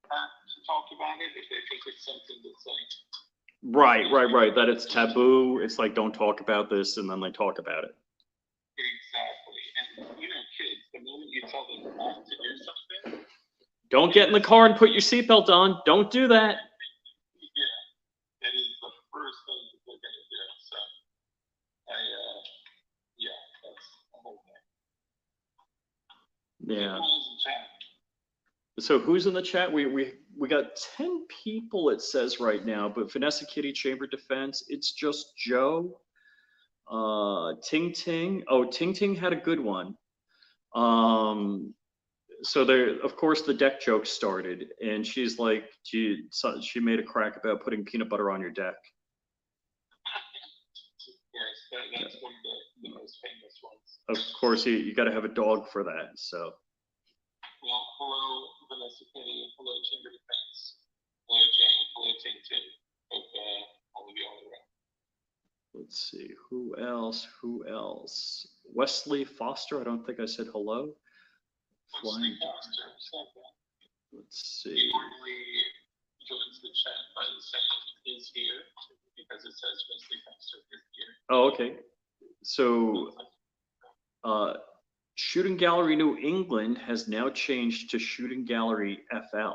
apt to talk about it if they think it's something that's like. Right. That it's taboo. It's like, don't talk about this, and then they talk about it. Exactly. And, kids, the moment you tell them not to do something. Don't get in the car and put your seatbelt on. Don't do that. Yeah. It is the first thing that they're going to do. So, that's the whole thing. Yeah. So who's in the chat? We got 10 people, it says right now, but Vanessa Kitty Chamber Defense, it's just Joe. Ting Ting. Oh, Ting Ting had a good one. So there, of course, the deck joke started, and she's like, she made a crack about putting peanut butter on your deck. Yes, that's one of the most famous ones. Of course, you got to have a dog for that. So. Well, hello, Vanessa Kitty. Hello, Chamber Defense. Hello, Jane. Hello, Ting Ting. Hope all of you are well. Let's see, who else? Wesley Foster, I don't think I said hello. Wesley Foster, let's see. He normally joins the chat by saying is here because it says Wesley Foster is here. Oh, okay. So, Shooting Gallery New England has now changed to Shooting Gallery FL. Wow,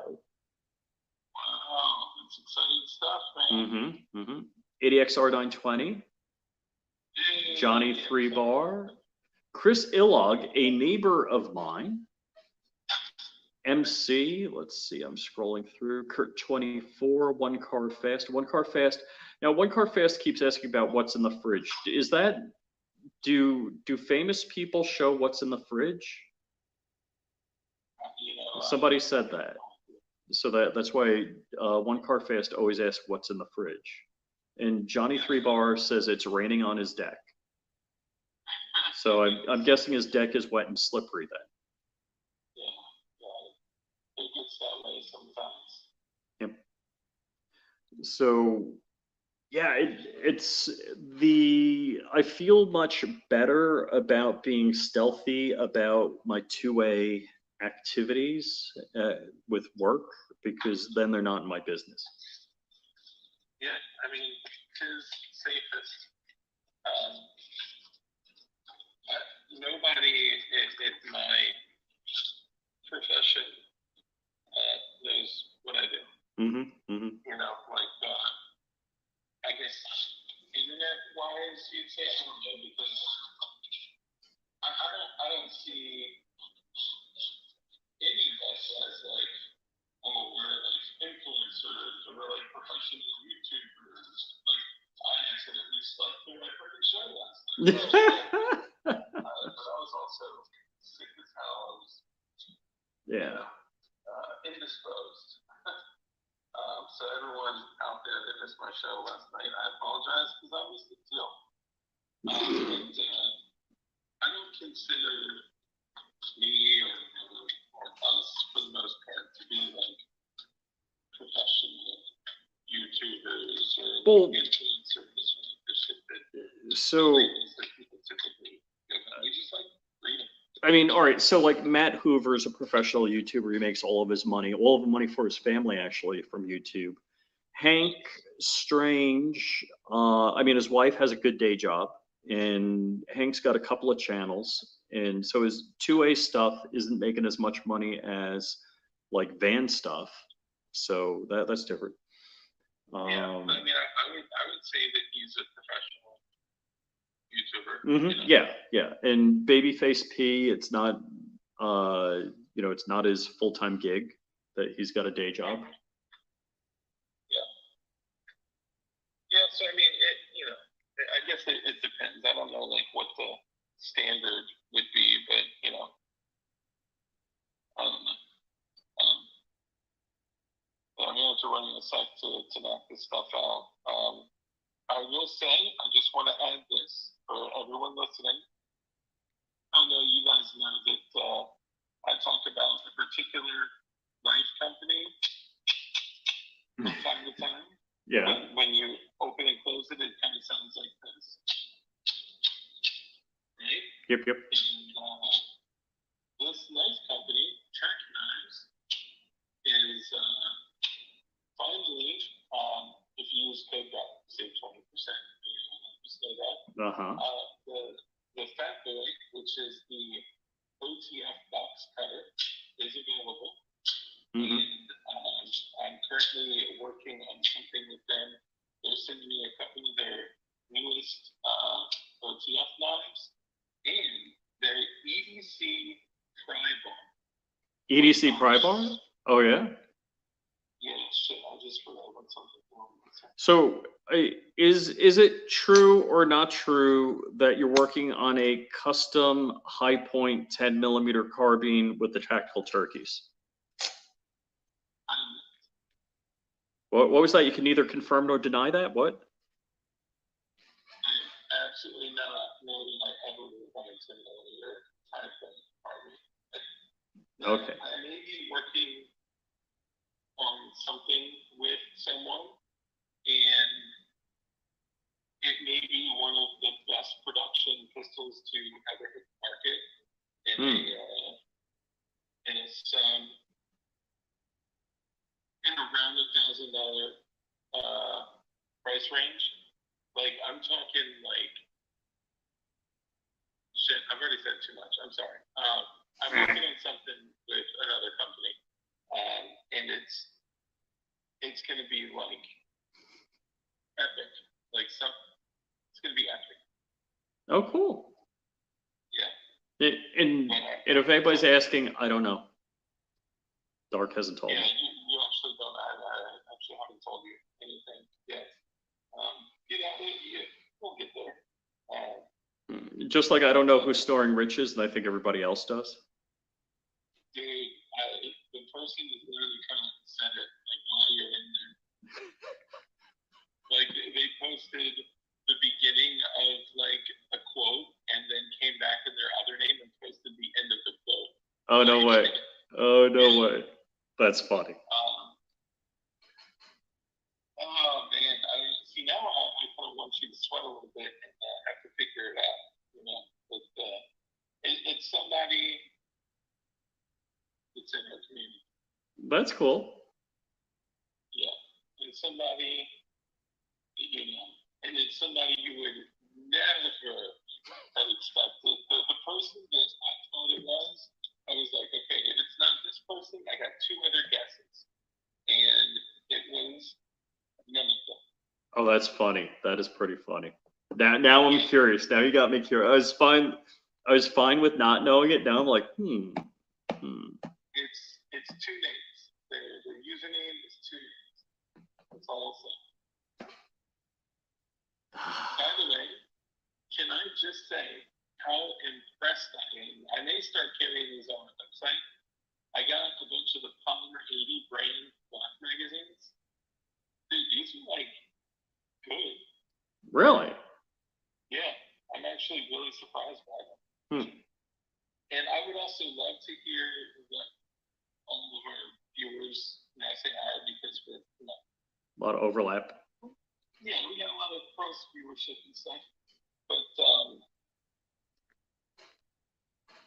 that's exciting stuff, man. 80XR920. Johnny 3 Bar. Chris Illog, a neighbor of mine. MC, let's see, I'm scrolling through. Kurt 24, One Car Fast. One Car Fast. Now, One Car Fast keeps asking about what's in the fridge. Is that, do famous people show what's in the fridge? Somebody said that. So that's why One Car Fast always asks what's in the fridge. And Johnny 3 Bar says it's raining on his deck. So I'm guessing his deck is wet and slippery then. It gets that way sometimes. Yep. So, yeah, I feel much better about being stealthy about my 2A activities with work, because then they're not in my business. Yeah, I mean, it is safest. Nobody in my profession knows what I do. I guess internet-wise, you'd say, I don't know, because I don't see any of us as like, oh, we're like influencers or we're like professional YouTubers. Like, I accidentally slept through my freaking show last night. But I was also sick as hell. I was indisposed. So everyone out there that missed my show last night, I apologize because I was the deal. I don't consider me or us, for the most part, to be like professional YouTubers or influencers or the shit that people typically do. We just like reading. I mean, all right, so like Matt Hoover is a professional YouTuber. He makes all of his money, all of the money for his family actually from YouTube. Hank Strange, I mean, his wife has a good day job, and Hank's got a couple of channels, and so his 2A stuff isn't making as much money as like van stuff. So that's different. Yeah, I mean, I would say that he's a professional YouTuber. Mm-hmm. Yeah, yeah. And Babyface P, it's not, it's not his full-time gig, that he's got a day job. Yeah, so I mean, I guess it depends. I don't know like what the standard would be, but I don't know. But I'm going to run in a sec to knock this stuff out. I will say, I just want to add this for everyone listening. I know you guys know that I talk about a particular knife company from time to time. Yeah. When you open and close it, it kind of sounds like this. Right? Yep. And this knife company, Track Knives, is finally, if you use code GAP, save 20%. Just know that. The Fat Boy, which is the OTF box cutter, is available. Mm-hmm. And I'm currently working on something with them. They're sending me a couple of their newest OTF knives and their EDC pry bar. EDC pry bar? Oh, yeah? Yeah, shit, I just forgot something. So is it true or not true that you're working on a custom high point 10mm carbine with the tactical turkeys? What was that? You can neither confirm nor deny that? What? Absolutely not. No, I ever would want to your high point carbine. Okay. I may be working on something with someone, and it may be one of the best production pistols to ever hit the market in around $1,000 price range. Like I'm talking like shit. I've already said too much. I'm sorry. I'm working on something with another company, and it's gonna be like epic. It's gonna be epic. Oh, cool. Yeah. And if anybody's asking, I don't know. Dark hasn't told me. Yeah, you actually don't. I actually haven't told you anything yet. We'll get there. Just like I don't know who's storing riches, and I think everybody else does. Dude, the person is literally trying to send it while you're in there. They posted the beginning of a quote and then came back in their other name and posted the end of the quote. Oh, no way. Oh, no way. That's funny. Oh, man. See, now I kind of want you to sweat a little bit and have to figure it out. But it's somebody that's in our community. That's cool. Yeah. It's somebody, and it's somebody you would never have expected. The person that I thought it was, I was like, okay, if it's not this person, I got two other guesses. And it was none of them. Oh, that's funny. That is pretty funny. Now I'm curious. Now you got me curious. I was fine with not knowing it. Now I'm like, It's two names. Their username is two names. That's all I'll say. By the way, can I just say how impressed I am? I may start carrying these on my website. I got a bunch of the Polymer 80 brand block magazines. Dude, these are good. Really? Yeah, I'm actually really surprised by them. And I would also love to hear what all of our viewers, and I say our because we're a lot of overlap. Yeah, we got a lot of cross viewership and stuff. But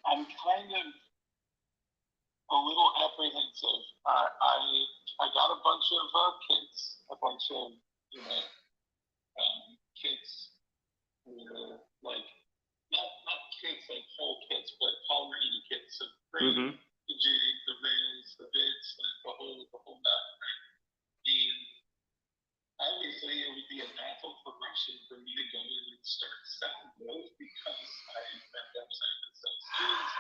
I'm kind of a little apprehensive. I got a bunch of kits, kits were not kits whole kits, but but polymer eating kits. So frame, the jig, the rails, the bits, the whole nut, right? And obviously, it would be a natural progression for me to go in and start selling those because I found a website that sells jigs.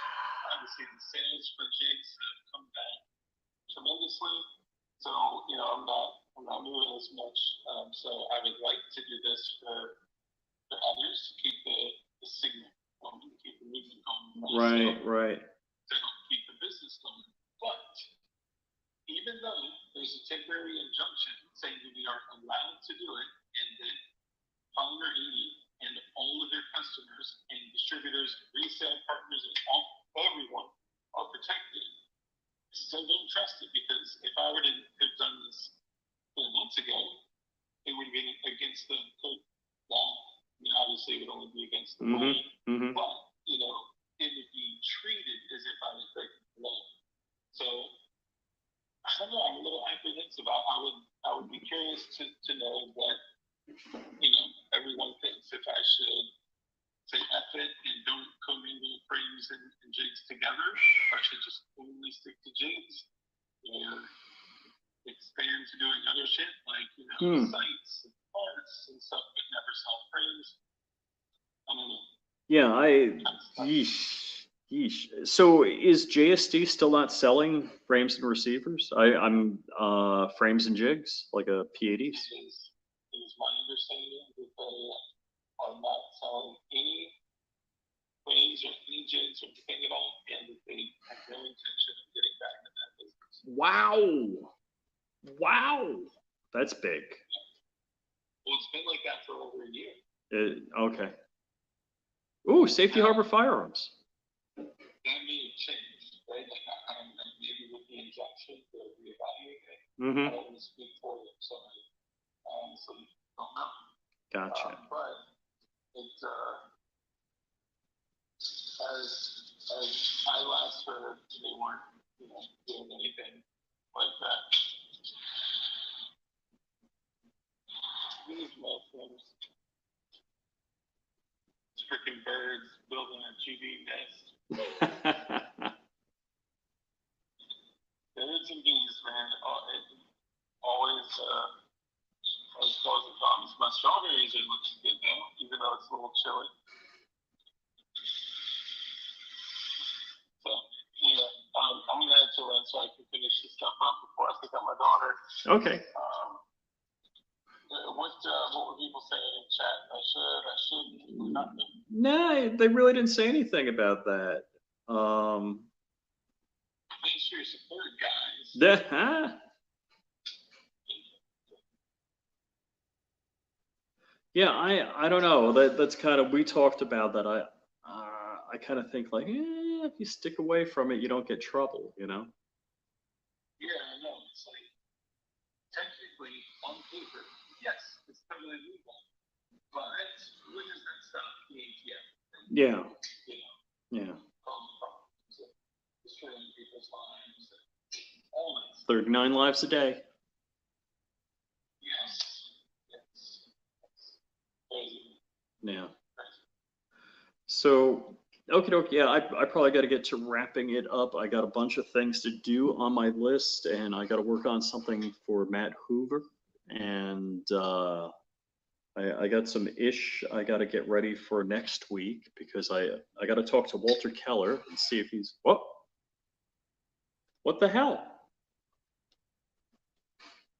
Obviously, the sales for jigs have come back tremendously. So, you know, I'm not moving as much. So I would like to do this for others to keep the signal going, to keep the movement going. Right. To help keep the business going. But even though there's a temporary injunction saying that we are allowed to do it, and that Polymer 80 and all of their customers and distributors, resale partners, and everyone are protected, I still don't trust it, because if I were to have done this 4 months ago, it would have been against the law. I mean, obviously, it would only be against the law, but you know, it would be treated as if I was breaking the law. So I don't know. I'm a little apprehensive. I would be curious to know what, you know, everyone thinks. If I should say F it and don't commingle frames and jigs together, if I should just only stick to jigs, or expand to doing other shit like, you know, sights and parts and stuff, but never sell frames. I don't know. Yeah, yeesh. So is JSD still not selling frames and receivers? I'm frames and jigs, like a P80s? It is my understanding that they are not selling any frames or any jigs or anything at all, and that they have no intention of getting back in that business. Wow. That's big. Well, it's been like that for over a year. Okay. Ooh, Safety Harbor Firearms. That may have changed, right? Like, I don't know, maybe with the injunction to reevaluate it. I don't want to speak for them, so I honestly don't know. Gotcha. But it's as I last heard, they weren't, you know, doing anything like that. These motherfuckers. Freaking birds building a TV nest. Birds and bees, man, always causing problems. My strawberries are looking good though, even though it's a little chilly. So yeah, I'm gonna head to run so I can finish this stuff up before I pick up my daughter. Okay. What were people saying in chat? I should, nothing. No, they really didn't say anything about that. Thanks for your support, guys. Yeah, I don't know. That's kind of, we talked about that. I kind of think like, if you stick away from it, you don't get trouble, you know? Yeah, I know. It's like, technically, on paper, yes, it's totally legal. But when does that stop the ATF? Yeah. You know, destroying people's lives, all that. 39 lives a day. Yes. Crazy. Yeah. So, okay, yeah, I probably got to get to wrapping it up. I got a bunch of things to do on my list, and I got to work on something for Matt Hoover, and I got some ish I got to get ready for next week, because I got to talk to Walter Keller and see if he's, what the hell?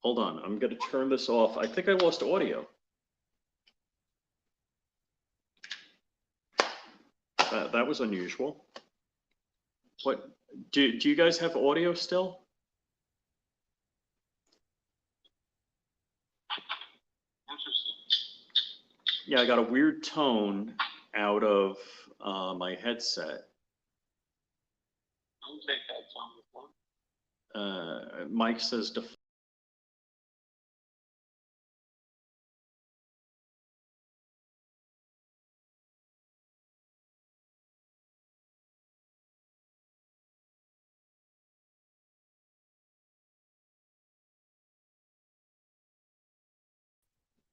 Hold on, I'm going to turn this off. I think I lost audio. That was unusual. What, do you guys have audio still? Interesting. Yeah, I got a weird tone out of my headset. I'll take that tone before. Mike says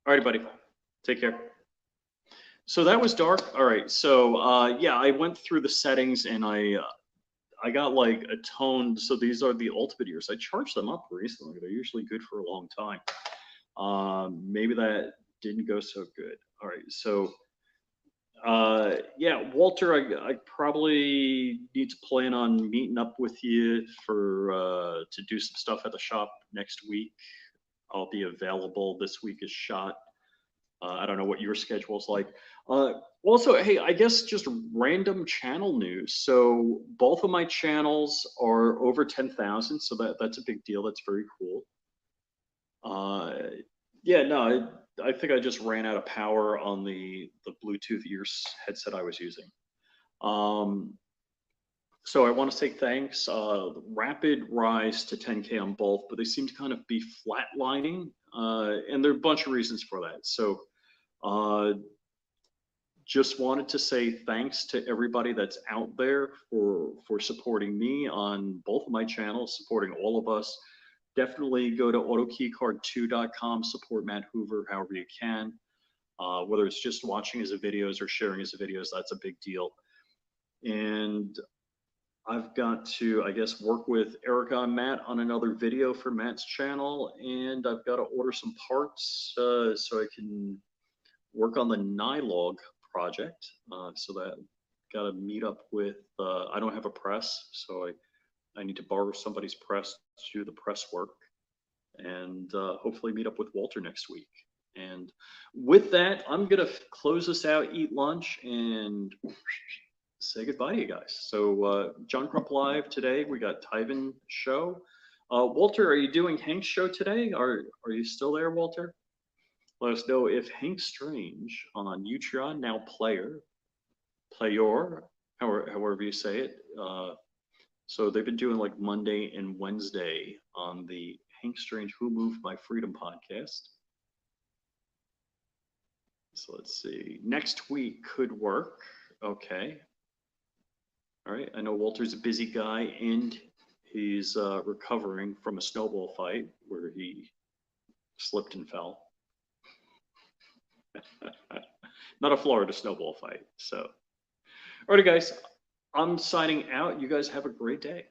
all right, buddy. Take care. So that was dark. All right. So yeah, I went through the settings and I got like a tone. So these are the ultimate ears. I charged them up recently. They're usually good for a long time. Maybe that didn't go so good. All right. So yeah, Walter, I probably need to plan on meeting up with you for to do some stuff at the shop next week. I'll be available. This week is shot. I don't know what your schedule's like. Also, hey, I guess just random channel news. So both of my channels are over 10,000, so that's a big deal. That's very cool. Yeah, no, I think I just ran out of power on the Bluetooth ears headset I was using. So I want to say thanks. Rapid rise to 10K on both, but they seem to kind of be flatlining, and there are a bunch of reasons for that. So just wanted to say thanks to everybody that's out there for supporting me on both of my channels, supporting all of us. Definitely go to autokeycard2.com, support Matt Hoover however you can. Whether it's just watching his videos or sharing his videos, that's a big deal. And I've got to, I guess, work with Erica and Matt on another video for Matt's channel, and I've got to order some parts so I can work on the Nylog project. So that got to meet up with. I don't have a press, so I need to borrow somebody's press to do the press work, and hopefully meet up with Walter next week. And with that, I'm gonna close this out, eat lunch, and say goodbye to you guys. So John Crump Live today, we got Tyven show. Walter, are you doing Hank's show today? Are you still there, Walter? Let us know if Hank Strange on Utron, now player, however you say it. So they've been doing like Monday and Wednesday on the Hank Strange Who Moved My Freedom podcast. So let's see. Next week could work. Okay. All right. I know Walter's a busy guy and he's recovering from a snowball fight where he slipped and fell. Not a Florida snowball fight. So, all right, guys, I'm signing out. You guys have a great day.